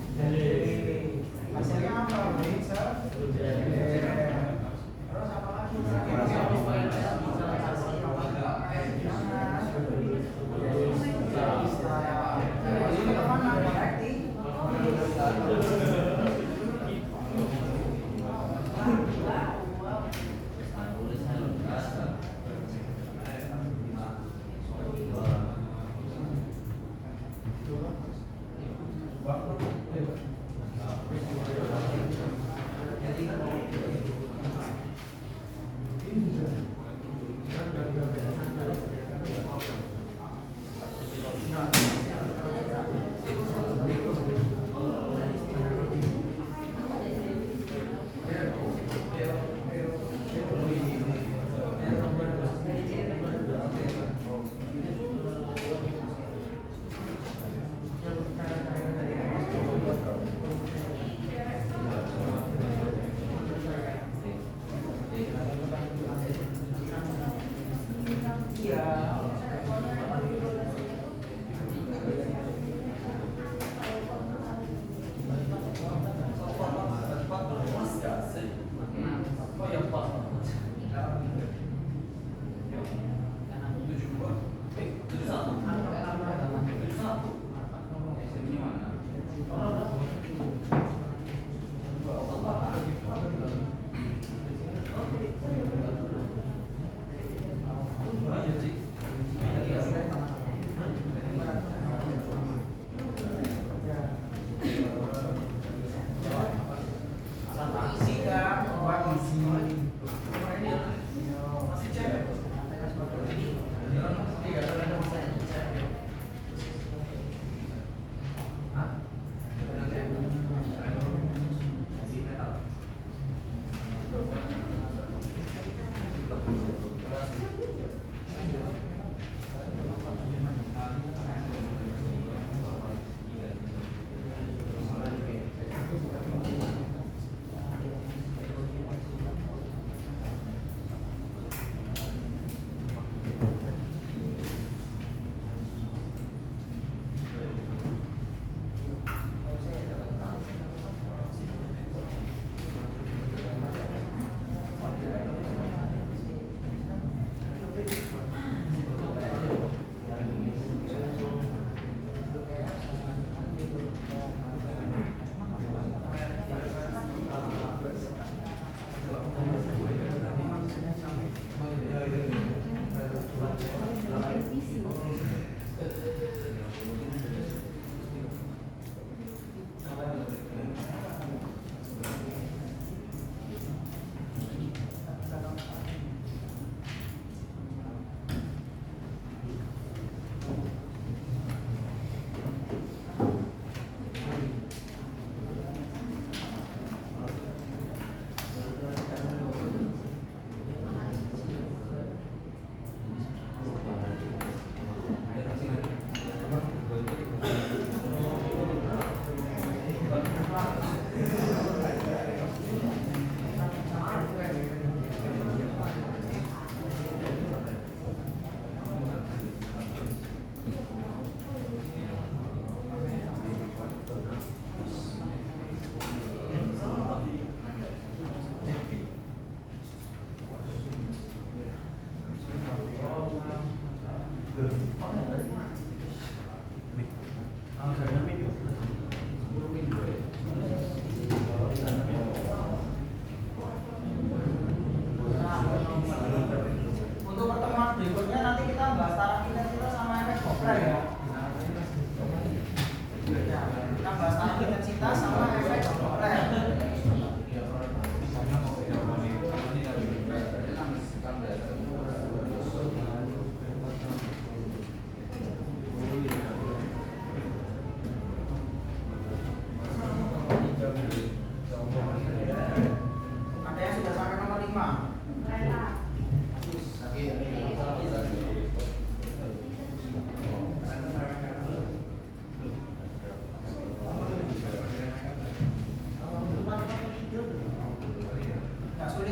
hasilnya apa? Terus apa lagi? Jadi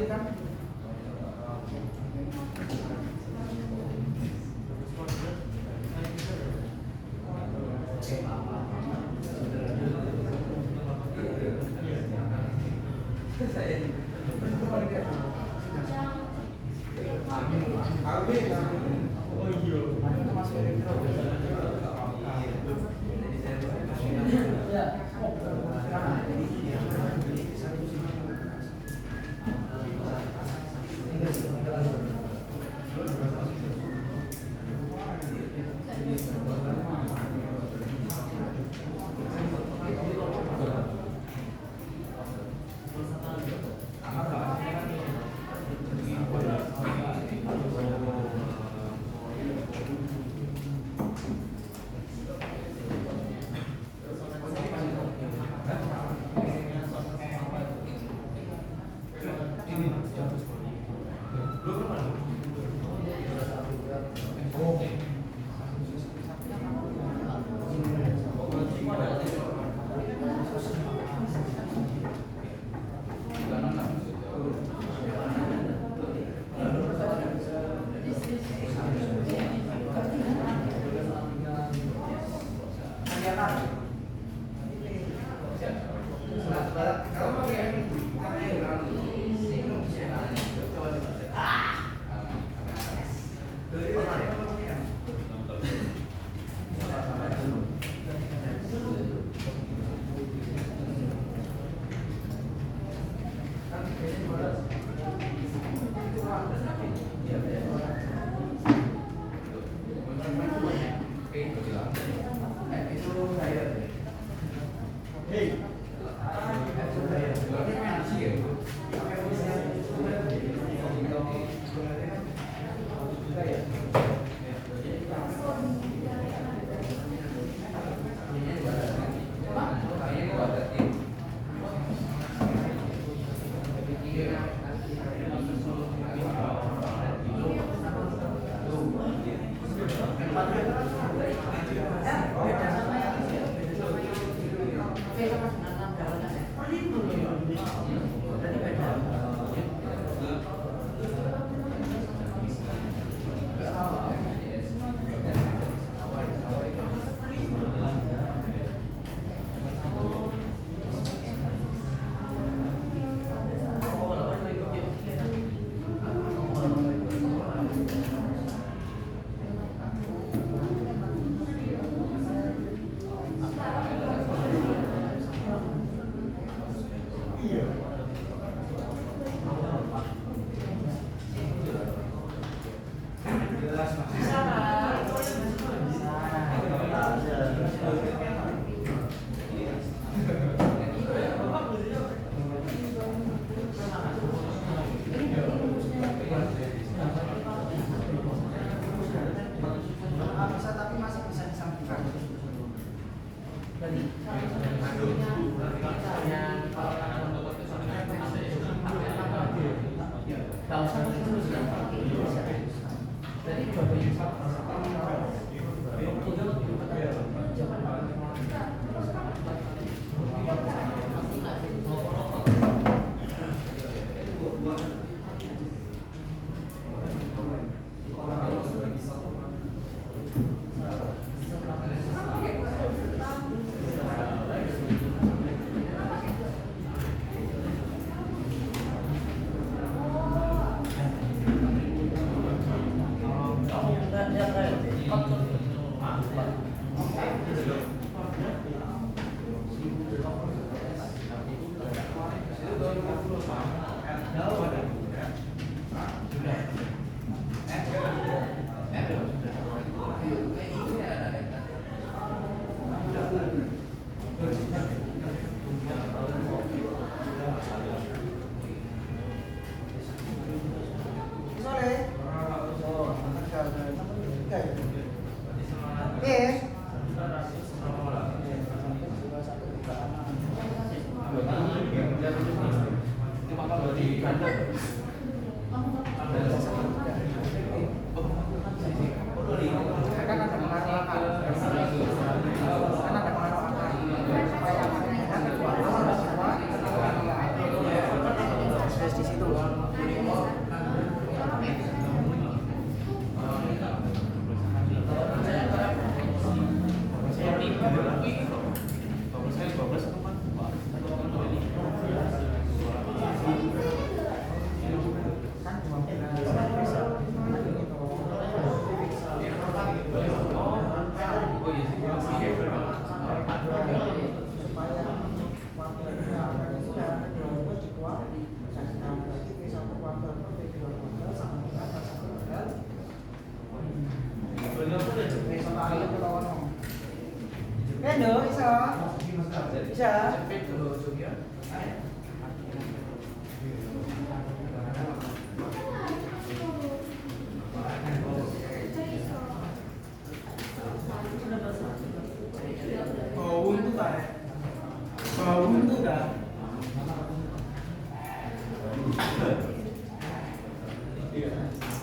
dilanjutkan.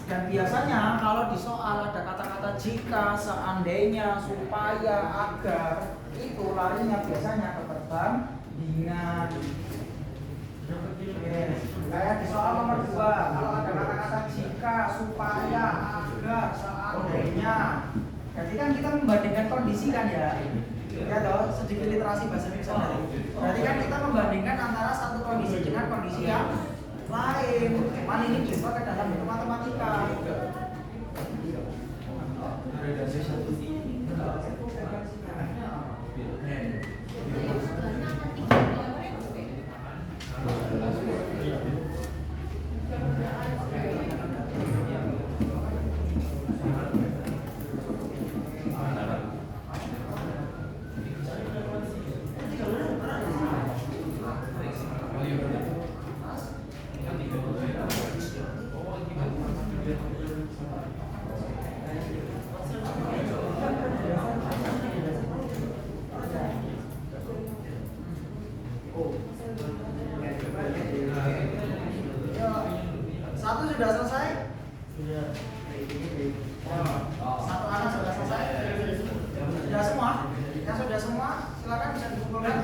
Dan biasanya kalau di soal ada kata-kata jika, seandainya, supaya, agar, itu larinya biasanya ke perbandingan. Oke. Kayak di soal nomor 2, kalau ada kata-kata jika, supaya, agar, seandainya. Jadi kan kita membandingkan kondisi kan ya. Ya toh, sedikit literasi bahasa Indonesia. Berarti kan kita membandingkan antara satu kondisi dengan kondisi yang lain. Cuman ini bisa ke dalam bentuk matematika. Satu sudah selesai? Sudah. Satu anak sudah selesai? Sudah semua? Yang sudah semua silakan bisa dikumpulkan.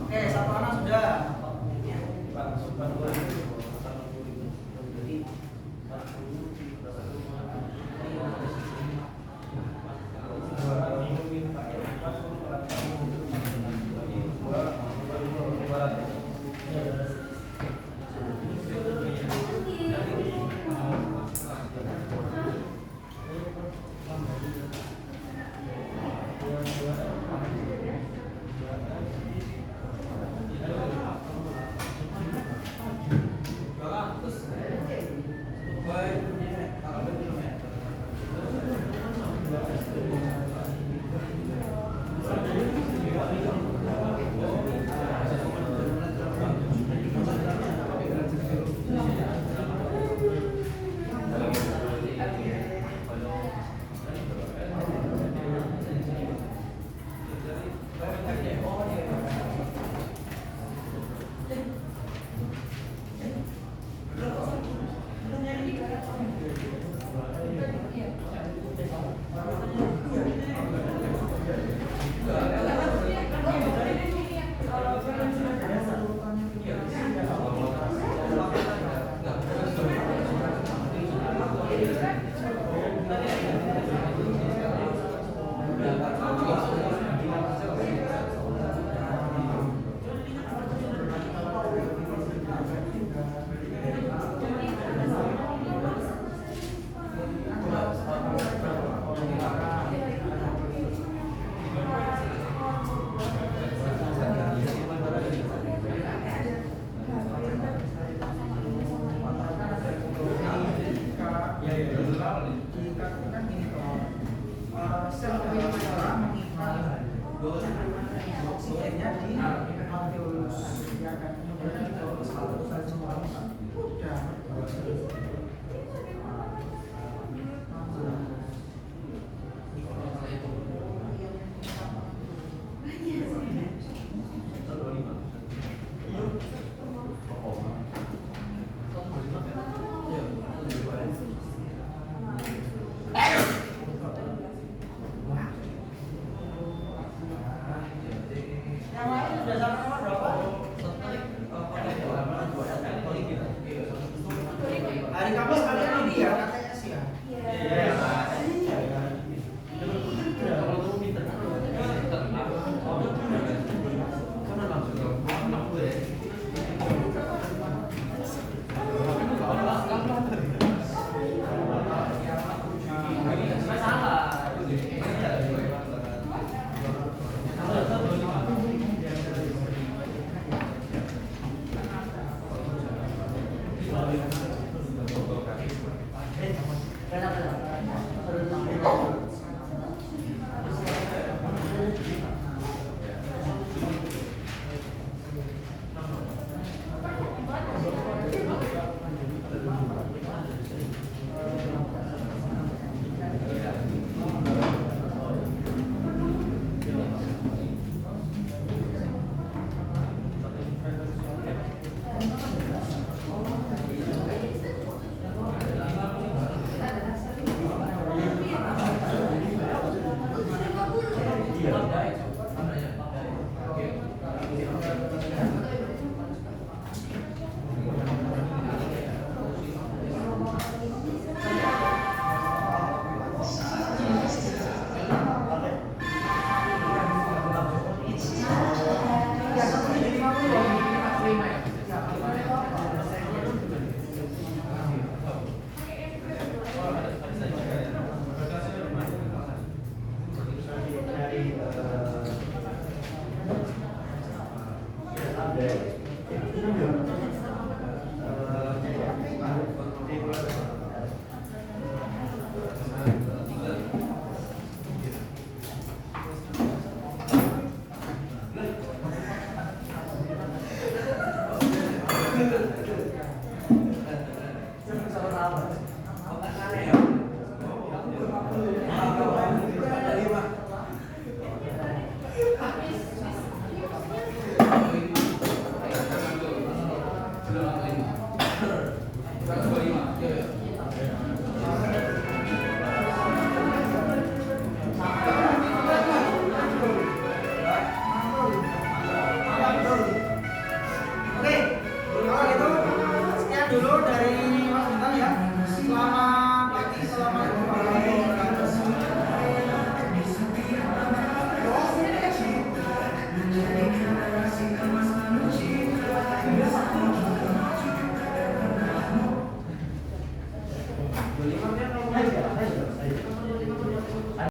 Oke, satu anak sudah. Yang lain sudah sampai nomor berapa? Hari Kamis kalian ini ya KTS ya? Oke, kalau gitu sekian dulu dari Mas Bintang ya. Selamat pagi, selamat pagi.